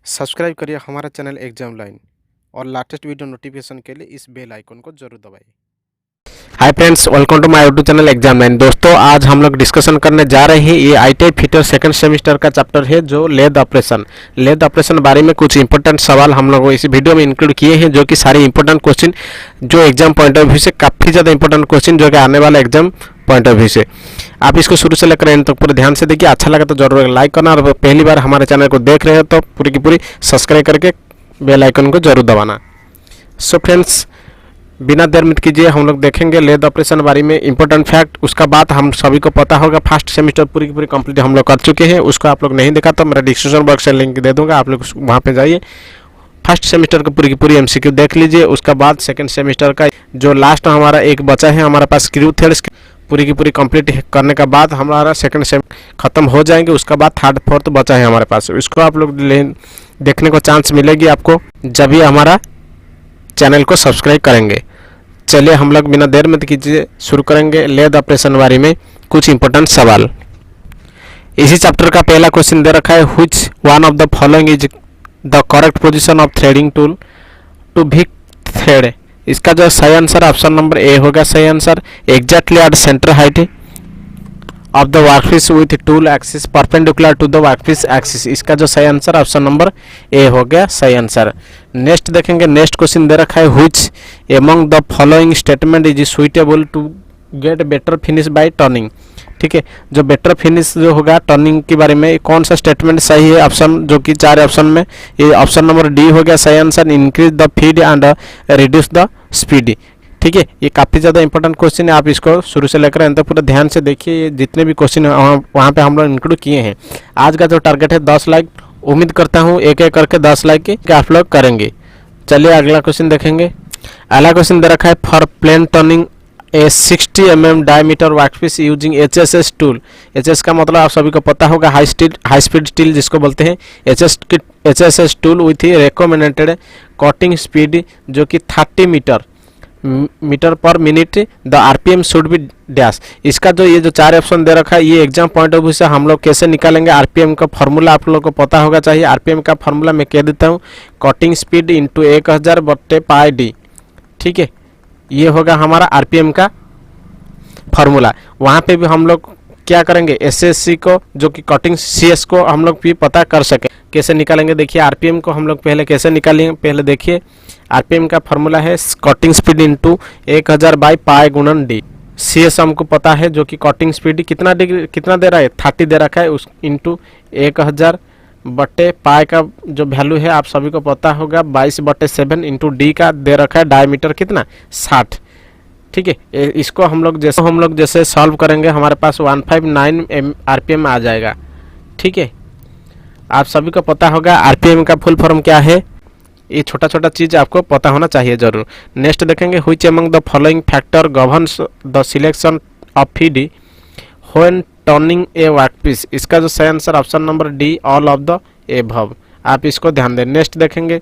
Subscribe करिए हमारा channel exam line और लेटेस्ट वीडियो नोटिफिकेशन के लिए इस बेल आइकन को जरूर दबाइए। Hi friends, welcome to my YouTube channel exam line. दोस्तों, आज हम लोग डिस्कशन करने जा रहे हैं ये ITI फिटर सेकंड सेमेस्टर का चैप्टर है जो लेथ ऑपरेशन बारे में कुछ इंपॉर्टेंट सवाल हम लोग इस वीडियो में इंक्लूड किए हैं, जो कि सारे इंपॉर्टेंट क्वेश्चन जो एग्जाम पॉइंट ऑफ व्यू से काफ़ी ज़्यादा इंपॉर्टेंट क्वेश्चन जो कि आने वाला एग्जाम पॉइंट ऑफ व्यू से आप इसको शुरू से लेकर एंड तक पूरे ध्यान से देखिए। अच्छा लगा तो जरूर लाइक करना और पहली बार हमारे चैनल को देख रहे हो तो पूरी की पूरी सब्सक्राइब करके बेल आइकन को जरूर दबाना। सो फ्रेंड्स, बिना देर मत कीजिए हम लोग देखेंगे लेथ ऑपरेशन बारे में इंपॉर्टेंट फैक्ट। उसका बाद हम सभी को पता होगा फर्स्ट सेमेस्टर पूरी की पूरी कंप्लीट हम लोग कर चुके हैं। उसको आप लोग नहीं देखा तो मेरा डिस्क्रिप्शन बॉक्स से लिंक दे दूंगा, आप लोग वहाँ पे जाइए, फर्स्ट सेमेस्टर का पूरी की पूरी MCQ देख लीजिए। उसका बाद सेकंड सेमेस्टर का जो लास्ट हमारा एक बचा है हमारे पास स्क्रू थ्रेड्स पूरी की पूरी कंप्लीट करने का बाद हमारा सेकंड सेम खत्म हो जाएंगे। उसका बाद थर्ड फोर्थ बचा है हमारे पास, इसको आप लोग देखने को चांस मिलेगी आपको जब भी हमारा चैनल को सब्सक्राइब करेंगे। चलिए हम लोग बिना देर मत कीजिए शुरू करेंगे लेथ ऑपरेशन बारे में कुछ इंपॉर्टेंट सवाल। इसी चैप्टर का पहला क्वेश्चन दे रखा है, which one of the following is the correct position of threading tool to भिक थ्रेड। इसका जो सही आंसर ऑप्शन नंबर ए होगा सही answer. Exactly at centre height of the workpiece with tool axis perpendicular to the workpiece axis. इसका जो सही answer option number A हो गया सही आंसर। नेक्स्ट देखेंगे, नेक्स्ट क्वेश्चन दे रखा है, which among the following statement is suitable to get better finish by turning. ठीक है, जो बेटर फिनिश जो होगा टर्निंग के बारे में कौन सा स्टेटमेंट सही है ऑप्शन, जो कि चार ऑप्शन में ये ऑप्शन नंबर डी हो गया सही answer. Increase the feed and reduce the speed. ठीक है, ये काफ़ी ज़्यादा इंपॉर्टेंट क्वेश्चन है, आप इसको शुरू से लेकर अंत तक पूरा ध्यान से देखिए। ये जितने भी क्वेश्चन वहाँ पे हम लोग इंक्लूड किए हैं। आज का जो टारगेट है 10 लाइक, उम्मीद करता हूँ एक एक करके 10 लाइक के आप लोग करेंगे। चलिए अगला क्वेश्चन देखेंगे। अगला क्वेश्चन दे रखा है, for plain turning a 60 mm diameter workpiece using HSS tool. HS का मतलब आप सभी को पता होगा हाई स्पीड स्टील जिसको बोलते हैं। HSS tool with recommended cutting speed जो कि 30 metre per minute. The RPM should be dash. इसका जो ये जो चार ऑप्शन दे रखा है ये एग्जाम पॉइंट ऑफ व्यू से हम लोग कैसे निकालेंगे। RPM का फार्मूला आप लोगों को पता होगा चाहिए। RPM का फार्मूला मैं कह देता हूँ, कटिंग स्पीड इंटू 1000 बट्टे पाई डी। ठीक है, ये होगा हमारा RPM का फार्मूला। वहाँ पे भी हम लोग क्या करेंगे, SSC को जो कि कटिंग CS को हम लोग भी पता कर सके कैसे निकालेंगे। देखिए RPM को हम लोग पहले कैसे निकालेंगे, पहले देखिए RPM का फार्मूला है cutting speed into 1000 by pi गुणन डी। CS हमको पता है जो कि कटिंग स्पीड कितना दे रहा है 30 दे रखा है, उस इंटू 1000 बट्टे पाई का जो वैल्यू है आप सभी को पता होगा 22/7 इंटू डी का दे रखा है डायमीटर कितना 60। ठीक है, इसको हम लोग जैसे सॉल्व करेंगे हमारे पास 159 RPM आ जाएगा। ठीक है, आप सभी को पता होगा RPM का फुल फॉर्म क्या है, ये छोटा छोटा चीज़ आपको पता होना चाहिए जरूर। नेक्स्ट देखेंगे, which among the following factor governs the selection of feed when turning a workpiece. इसका जो सही answer option number D all of the above, आप इसको ध्यान दें। नेक्स्ट देखेंगे,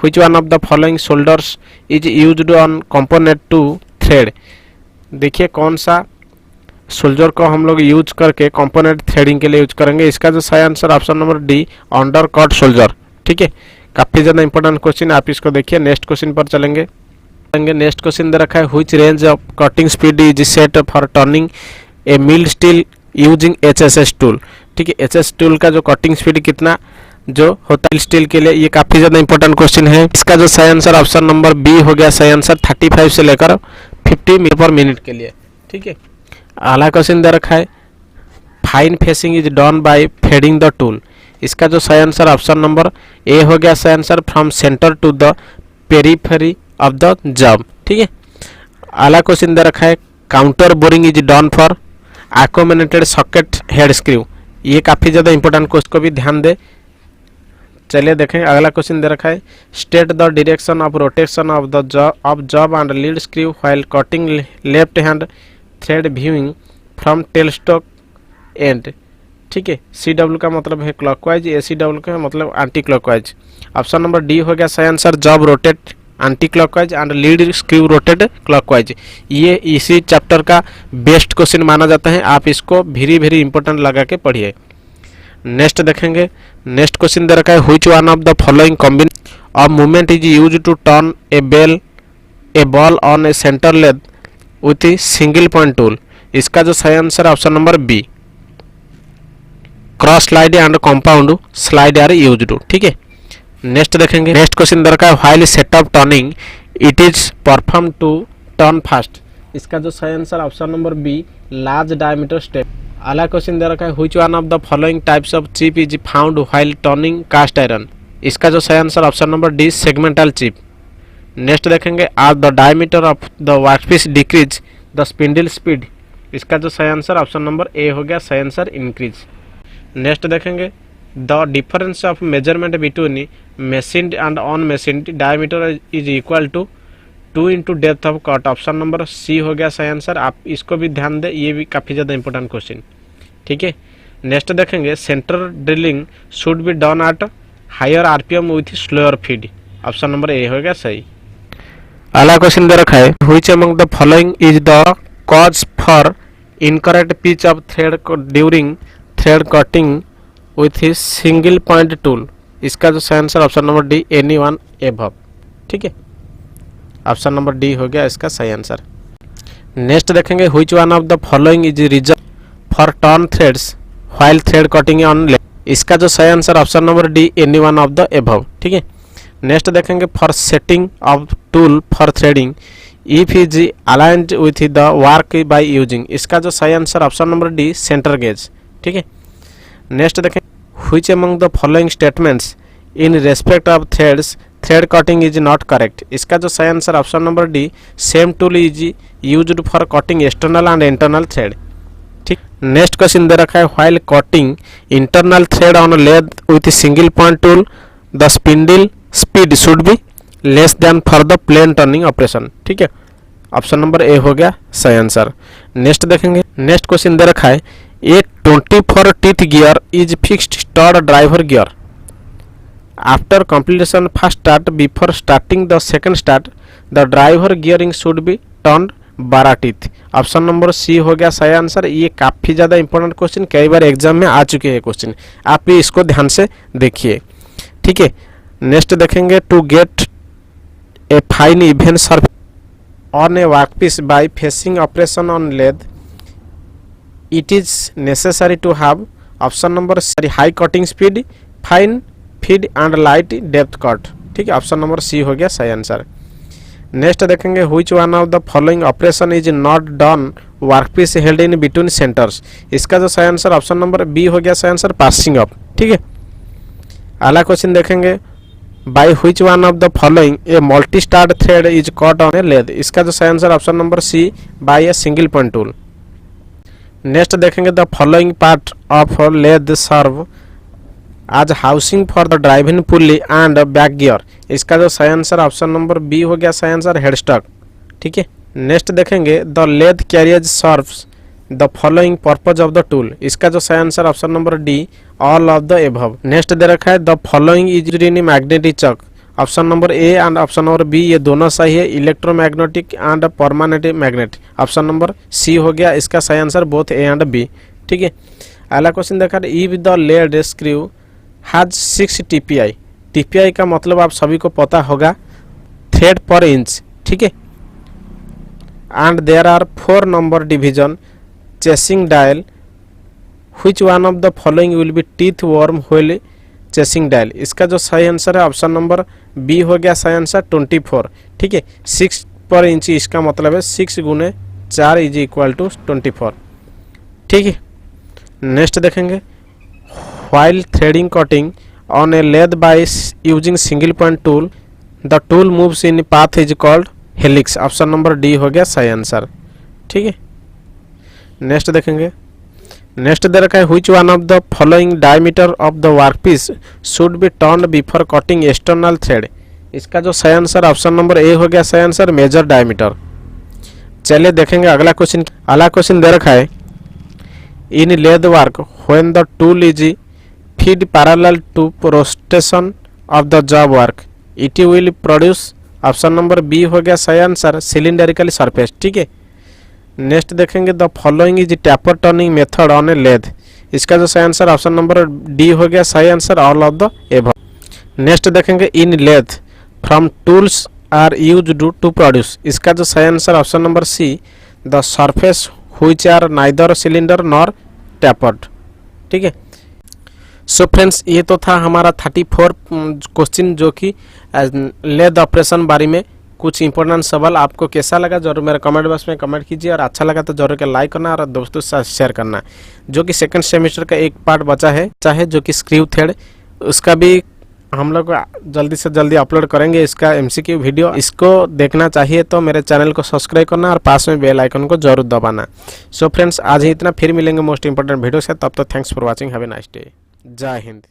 which one of the following shoulders is used on component to thread. देखिए कौन सा शोल्डर को हम लोग यूज करके कंपोनेंट थ्रेडिंग के लिए यूज करेंगे। इसका जो सही answer option number D under cut shoulder. ठीक है, काफ़ी ज़्यादा इंपॉर्टेंट क्वेश्चन, आप इसको देखिए। नेक्स्ट क्वेश्चन पर चलेंगे। नेक्स्ट क्वेश्चन दे रखा है, which range of cutting speed is set for turning A mill steel using HSS tool. ठीक है, HS टूल का जो कटिंग स्पीड कितना जो होता है स्टील के लिए, ये काफ़ी ज़्यादा इंपॉर्टेंट क्वेश्चन है। इसका जो सही आंसर ऑप्शन नंबर बी हो गया सही आंसर, 35 से लेकर 50 मीटर पर मिनट के लिए। ठीक है, अगला क्वेश्चन दे रखा है, fine facing is done by fading the tool. इसका जो सही आंसर ऑप्शन नंबर ए हो गया सही answer, from centre to the periphery of the job. ठीक है, अगला क्वेश्चन दे रखा है, counter boring is done for accommodated socket head screw. ये काफ़ी ज़्यादा इंपॉर्टेंट क्वेश्चन को भी ध्यान दे। चलिए देखें, अगला क्वेश्चन दे रखा है, state the direction of rotation of the job and lead screw while cutting left hand thread viewing from tell stock and. ठीक है, CW का मतलब है क्लॉकवाइज, ACW का मतलब anti clockwise. Option number D हो गया सही answer, job rotate anti clockwise and lead screw rotate clockwise. ये इसी चैप्टर का बेस्ट क्वेश्चन माना जाता है, आप इसको वेरी इंपॉर्टेंट लगा के पढ़िए। नेक्स्ट देखेंगे, नेक्स्ट क्वेश्चन दे रखा है which one of the following combination of movement is use to turn a ball on a centre lathe with single point tool. इसका जो सही आंसर है option number B, cross slide and compound slide are used. ठीक है, next देखेंगे, next question दे रखा है while set of turning it is perform to turn fast. इसका जो सही answer option number B, large diameter step. अगला क्वेश्चन दे रखा है which one of the following types of chip is found while turning cast iron. इसका जो सही answer option number D, segmental chip. Next देखेंगे आज the diameter of the workpiece decrease the spindle speed. इसका जो सही आंसर ऑप्शन नंबर ए हो गया, सही आंसर इंक्रीज। नेक्स्ट देखेंगे the difference of measurement between machined and on machined diameter is equal to 2 into depth of cut. Option number C हो गया सही आंसर। आप इसको भी ध्यान दें, ये भी काफ़ी ज़्यादा इंपॉर्टेंट क्वेश्चन। ठीक है, नेक्स्ट देखेंगे centre drilling should be done at higher RPM with slower feed. Option number A हो गया सही। अगला क्वेश्चन दे रखा है which among the following is the cause for incorrect pitch of thread during thread cutting with single point tool. इसका जो सही answer option number D, any one above. ठीक है, ऑप्शन नंबर डी हो गया इसका सही आंसर। नेक्स्ट देखेंगे which one of the following is reserve for turn threads while thread cutting on lathe. इसका जो सही answer option number D, any one of the above. ठीक है, नेक्स्ट देखेंगे for setting of tool for threading if is aligned with the work by using. इसका जो सही answer option number D, centre gauge. ठीक है, नेक्स्ट देखें which among the following statements in respect of threads thread cutting is not correct. इसका जो सही answer option number D, same tool is used for cutting external and internal thread. ठीक, next question दे रखा है while cutting internal thread on lathe with single point tool the spindle speed should be less than for the plain turning operation. ठीक है, option number A हो गया सही answer. Next देखेंगे, नेक्स्ट क्वेश्चन दे रखा है a 24 teeth gear is fixed stud driver gear after completion first start before starting the second start the driver gearing should be turned 12 teeth. Option number C हो गया सही answer. ये काफ़ी ज़्यादा इंपॉर्टेंट क्वेश्चन, कई बार एग्जाम में आ चुके हैं क्वेश्चन, आप भी इसको ध्यान से देखिए। ठीक है, नेक्स्ट देखेंगे to get a fine even surface on a workpiece by facing operation on lathe it is necessary to have. Option number C, high cutting speed, fine feed and light depth cut. ठीक है, option number C हो गया सही answer. Next देखेंगे which one of the following operation is not done workpiece held in between centres. इसका जो सही answer option number B हो गया सही आंसर, पासिंग अप। ठीक है, अगला क्वेश्चन देखेंगे by which one of the following a multi start thread is cut on a lathe. इसका जो सही answer option number C, by a single point tool. Next देखेंगे the following part of lathe serve as housing for the driving pulley and back gear. इसका जो सही answer option number B हो गया सही आंसर, हेडस्टॉक। ठीक है, next देखेंगे the lathe carriage serves the following purpose of the tool. इसका जो सही answer option number D, all of the above. Next दे रखा है the following is in magnetic chuck. Option number A and option number B ये दोनों सही है, electromagnetic and permanent magnet. Option number C हो गया इसका सही answer, both A and B. ठीक है, अगला क्वेश्चन देखा if the lead screw has 6 TPI. TPI का मतलब आप सभी को पता होगा, थ्रेड पर इंच। ठीक है, and there are 4 number division chasing dial which one of the following will be teeth worm wheel chasing dial. इसका जो सही आंसर है ऑप्शन नंबर बी हो गया सही आंसर, 24। ठीक है, 6 पर इंच इसका मतलब है 6 गुने 4 इज इक्वल टू 24। ठीक है, नेक्स्ट देखेंगे while threading cutting on a lathe by using single point tool the tool moves in path is called helix। Option number D हो गया सही आंसर। ठीक है, नेक्स्ट देखेंगे, नेक्स्ट दे रखा है which one of the following diameter of the workpiece should be turned before cutting external thread. इसका जो सही आंसर ऑप्शन नंबर ए हो गया सही आंसर, मेजर डायमीटर। चलिए देखेंगे अगला क्वेश्चन। अगला क्वेश्चन दे रखा है in lathe work when the tool is feed parallel to rotation of the job work it will produce। Option number B हो गया सही आंसर, सिलिंडरिकल सरफेस। ठीक है, नेक्स्ट देखेंगे the following is taper turning method on a lathe. इसका जो सही answer option number D हो गया सही answer, all of the above. Next देखेंगे in lathe form tools are used to produce, इसका जो सही answer option number C, the surface which are neither cylinder nor tapered. ठीक है, सो फ्रेंड्स ये तो था हमारा 34 क्वेश्चन जो कि लेथ ऑपरेशन बारे में कुछ इंपॉर्टेंट सवाल। आपको कैसा लगा जरूर मेरे कमेंट बॉक्स में कमेंट कीजिए, और अच्छा लगा तो जरूर के लाइक करना और दोस्तों के साथ शेयर करना। जो कि सेकंड सेमेस्टर का एक पार्ट बचा है चाहे जो कि स्क्रू थ्रेड, उसका भी हम लोग जल्दी से जल्दी अपलोड करेंगे इसका MCQ वीडियो। इसको देखना चाहिए तो मेरे चैनल को सब्सक्राइब करना और पास में बेल आइकन को जरूर दबाना। सो फ्रेंड्स आज ही इतना, फिर मिलेंगे मोस्ट इंपॉर्टेंट वीडियो से, तब तक thanks for watching, have a nice day, जय हिंद।